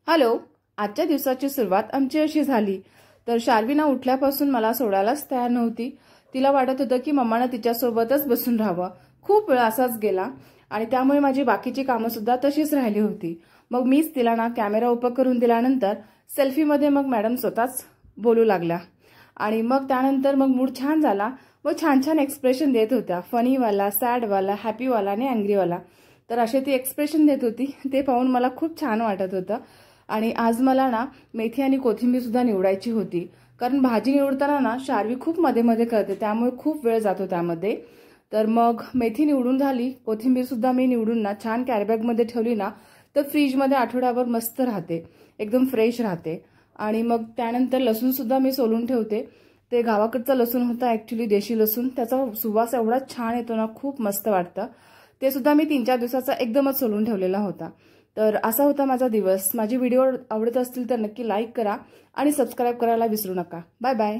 Hello. आजच्या दिवसाची सुरुवात आमची अशी झाली तर शार्विना उठल्यापासून मला सोडायलाच तयार नव्हती। तिला वाटत होतं की मम्माने तिच्यासोबतच बसून राहावं। खूप वेळ असाच गेला आणि त्यामुळे माझी बाकीची कामं सुद्धा तशीच राहिली होती। मग मीच तिला ना कॅमेरा ओपन करून दिल्यानंतर सेल्फीमध्ये मग मॅडम स्वतःच बोलू लागल्या आणि मग त्यानंतर मग मूड छान झाला व छान छान एक्सप्रेशन देत होत्या। फनीवाला, सॅडवाला, हॅपीवाला आणि अँग्रीवाला। तर असे ती एक्सप्रेशन देत होती, ते पाहून मला खूप छान वाटत होतं। आणि आज मला ना मेथी आणि कोथिंबीर सुद्धा निवडायची होती, कारण भाजी निवडताना ना शार्वी खूप मध्ये मध्ये करते, त्यामुळे खूप वेळ जातो त्यामध्ये। तर मग मेथी निवडून झाली, कोथिंबीर सुद्धा मी निवडून ना छान कॅरीबॅग मध्ये ठेवली ना तर फ्रीजमध्ये आठवड्याभर मस्त राहते, एकदम फ्रेश राहते। आणि मग त्यानंतर लसूण सुद्धा मी सोलून ठेवते। ते गावाकडचं लसूण होतं ॲक्च्युली, देशी लसूण, त्याचा सुवास एवढा छान येतो ना, खूप मस्त वाटतं। ते सुद्धा मी 3-4 दिवसाचा एकदमच सोलून ठेवलेला होता। तर असा होता माझा दिवस। माझे व्हिडिओ आवडत असतील तर नक्की लाईक करा आणि सबस्क्राइब करायला विसरू नका। Bye bye.